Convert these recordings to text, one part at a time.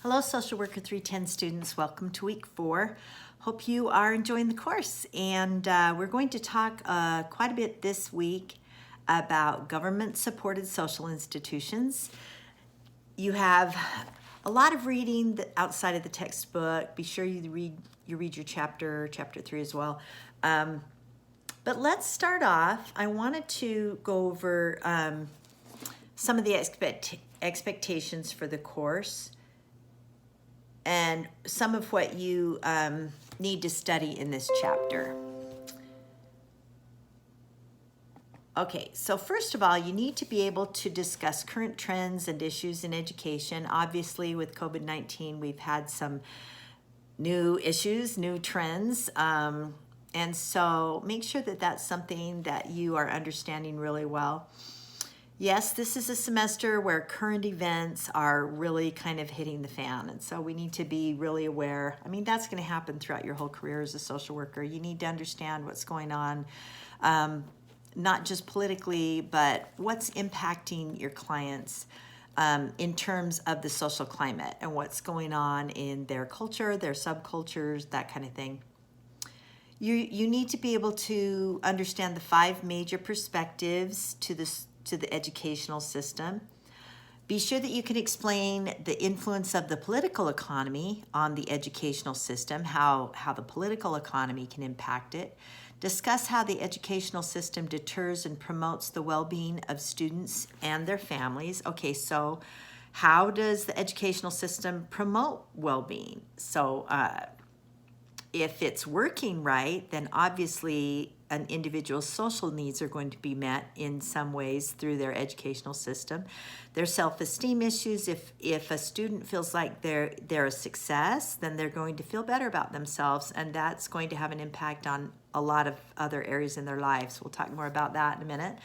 Hello, Social Worker 310 students. Welcome to week 4. Hope you are enjoying the course. And we're going to talk quite a bit this week about government-supported social institutions. You have a lot of reading outside of the textbook. Be sure you read your chapter 3 as well. But let's start off. I wanted to go over some of the expectations for the course and some of what you need to study in this chapter. Okay, so first of all, you need to be able to discuss current trends and issues in education. Obviously, with COVID-19, we've had some new issues, new trends, and so make sure that that's something that you are understanding really well. Yes, this is a semester where current events are really kind of hitting the fan, and so we need to be really aware. I mean, that's going to happen throughout your whole career as a social worker. You need to understand what's going on, not just politically, but what's impacting your clients in terms of the social climate and what's going on in their culture, their subcultures, that kind of thing. You need to be able to understand the 5 major perspectives to the educational system. Be sure that you can explain the influence of the political economy on the educational system, how the political economy can impact it. Discuss how the educational system deters and promotes the well-being of students and their families. Okay, so how does the educational system promote well-being? So if it's working right, then obviously an individual's social needs are going to be met in some ways through their educational system. Their self-esteem issues, if a student feels like they're a success, then they're going to feel better about themselves, and that's going to have an impact on a lot of other areas in their lives. We'll talk more about that in a minute.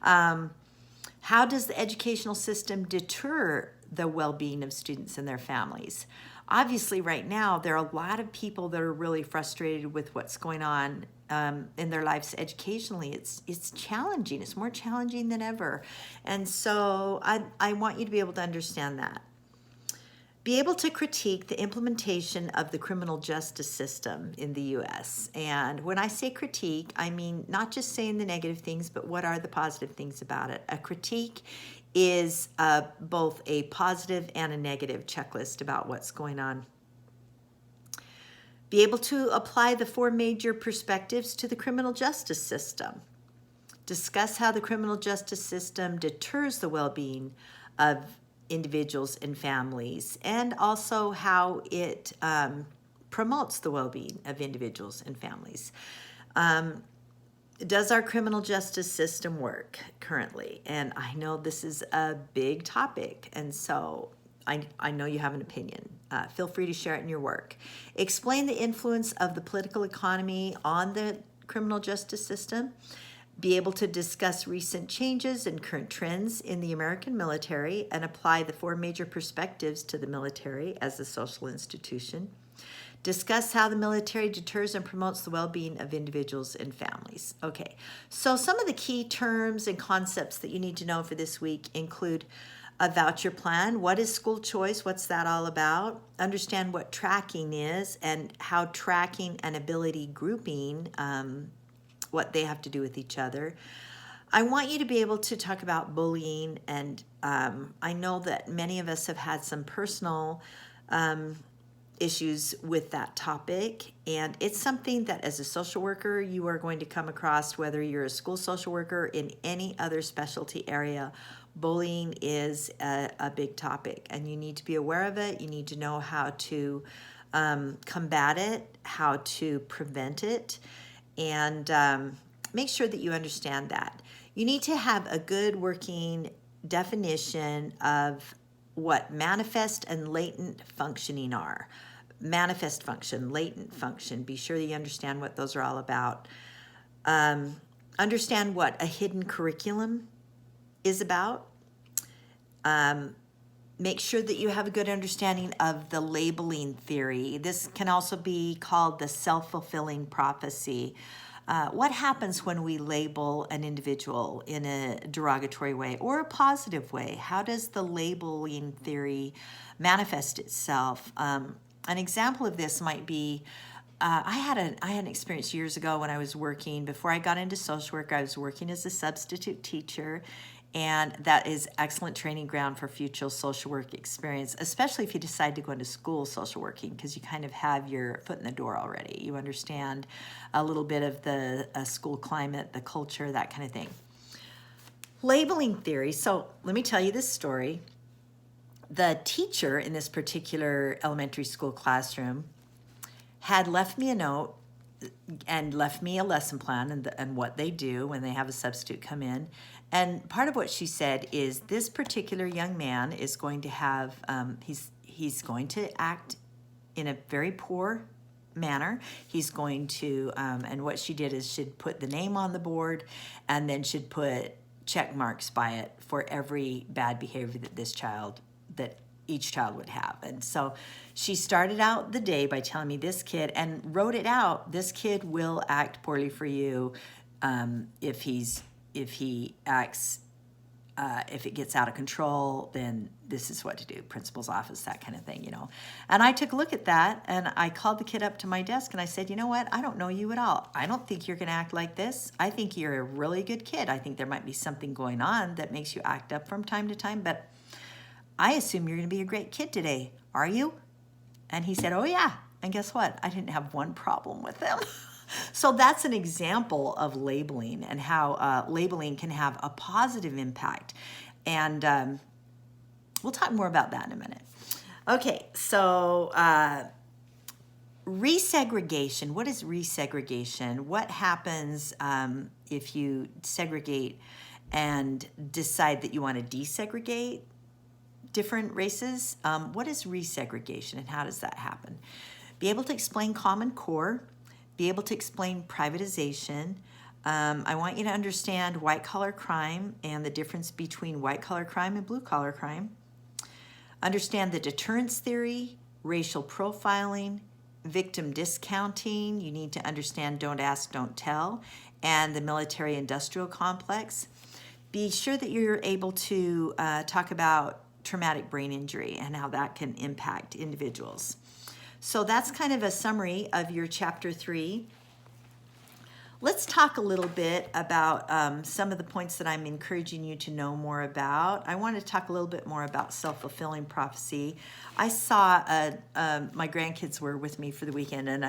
How does the educational system deter the well-being of students and their families? Obviously, right now, there are a lot of people that are really frustrated with what's going on in their lives educationally. It's challenging. It's more challenging than ever. And so I want you to be able to understand that. Be able to critique the implementation of the criminal justice system in the U.S. And when I say critique, I mean not just saying the negative things, but what are the positive things about it. A critique is both a positive and a negative checklist about what's going on. Be able to apply the 4 major perspectives to the criminal justice system. Discuss how the criminal justice system deters the well-being of individuals and families, and also how it promotes the well-being of individuals and families. Does our criminal justice system work currently? And I know this is a big topic, and so I know you have an opinion. Feel free to share it in your work. Explain the influence of the political economy on the criminal justice system. Be able to discuss recent changes and current trends in the American military and apply the 4 major perspectives to the military as a social institution. Discuss how the military deters and promotes the well-being of individuals and families. Okay, so some of the key terms and concepts that you need to know for this week include a voucher plan. What is school choice? What's that all about? Understand what tracking is and how tracking and ability grouping, what they have to do with each other. I want you to be able to talk about bullying, and I know that many of us have had some personal issues with that topic, and it's something that as a social worker you are going to come across, whether you're a school social worker in any other specialty area. Bullying is a big topic, and you need to be aware of it. You need to know how to combat it, how to prevent it, and make sure that you understand that. You need to have a good working definition of what manifest and latent functioning are. Manifest function, latent function. Be sure that you understand what those are all about. Understand what a hidden curriculum is about. Make sure that you have a good understanding of the labeling theory. This can also be called the self-fulfilling prophecy. What happens when we label an individual in a derogatory way or a positive way? How does the labeling theory manifest itself? An example of this might be I had an experience years ago when I was working, before I got into social work, I was working as a substitute teacher, and that is excellent training ground for future social work experience, especially if you decide to go into school social working, because you kind of have your foot in the door already. You understand a little bit of the school climate, the culture, that kind of thing. Labeling theory. So let me tell you this story. The teacher in this particular elementary school classroom had left me a note and left me a lesson plan and what they do when they have a substitute come in. And part of what she said is this particular young man is going to have, he's going to act in a very poor manner. He's going to, and what she did is she'd put the name on the board and then she'd put check marks by it for every bad behavior that each child would have. And so she started out the day by telling me this kid, and wrote it out, this kid will act poorly for you if he acts, if it gets out of control, then this is what to do, principal's office, that kind of thing, you know. And I took a look at that, and I called the kid up to my desk, and I said, you know what, I don't know you at all. I don't think you're going to act like this. I think you're a really good kid. I think there might be something going on that makes you act up from time to time, but I assume you're going to be a great kid today. Are you? And he said, oh, yeah. And guess what? I didn't have one problem with him. So that's an example of labeling and how labeling can have a positive impact. And we'll talk more about that in a minute. Okay, so resegregation. What is resegregation? What happens if you segregate and decide that you want to desegregate different races? What is resegregation and how does that happen? Be able to explain Common Core, be able to explain privatization. I want you to understand white-collar crime and the difference between white-collar crime and blue-collar crime. Understand the deterrence theory, racial profiling, victim discounting. You need to understand don't ask, don't tell, and the military-industrial complex. Be sure that you're able to talk about traumatic brain injury and how that can impact individuals. So that's kind of a summary of your chapter 3. Let's talk a little bit about some of the points that I'm encouraging you to know more about. I want to talk a little bit more about self-fulfilling prophecy. I saw, my grandkids were with me for the weekend, and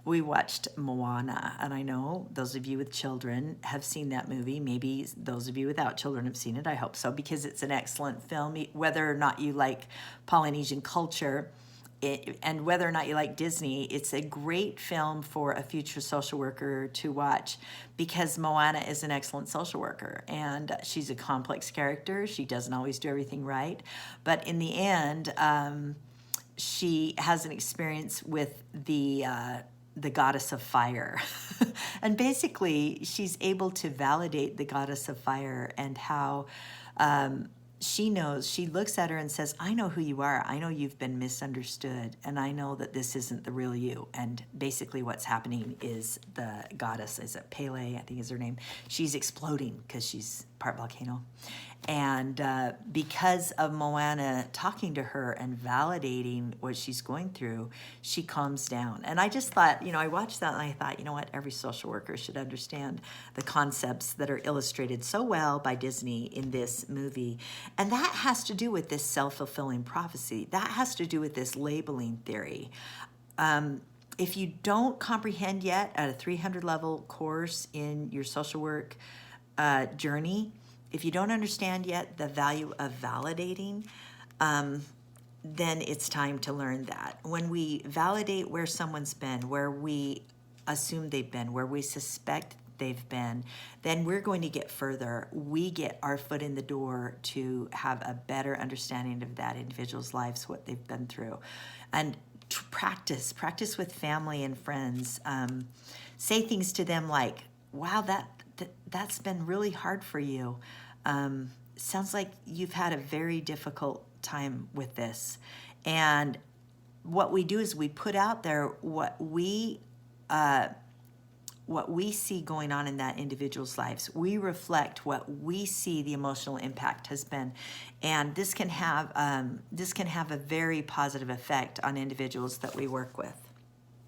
we watched Moana, and I know those of you with children have seen that movie. Maybe those of you without children have seen it. I hope so, because it's an excellent film. Whether or not you like Polynesian culture and whether or not you like Disney, it's a great film for a future social worker to watch, because Moana is an excellent social worker, and she's a complex character. She doesn't always do everything right, but in the end, she has an experience with the goddess of fire. And basically, she's able to validate the goddess of fire and how she looks at her and says, I know who you are. I know you've been misunderstood, and I know that this isn't the real you. And basically what's happening is the goddess, is it Pele, I think is her name, she's exploding because she's part volcano. And because of Moana talking to her and validating what she's going through, she calms down. And I just thought, I watched that and I thought, you know what, every social worker should understand the concepts that are illustrated so well by Disney in this movie. And that has to do with this self-fulfilling prophecy. That has to do with this labeling theory. If you don't comprehend yet at a 300 level course in your social work journey, if you don't understand yet the value of validating, then it's time to learn that. When we validate where someone's been, where we assume they've been, where we suspect they've been, then we're going to get further. We get our foot in the door to have a better understanding of that individual's lives, what they've been through. And practice with family and friends. Say things to them like, wow, that's been really hard for you. Sounds like you've had a very difficult time with this. And what we do is we put out there what we what we see going on in that individual's lives. We reflect what we see the emotional impact has been, and this can have a very positive effect on individuals that we work with.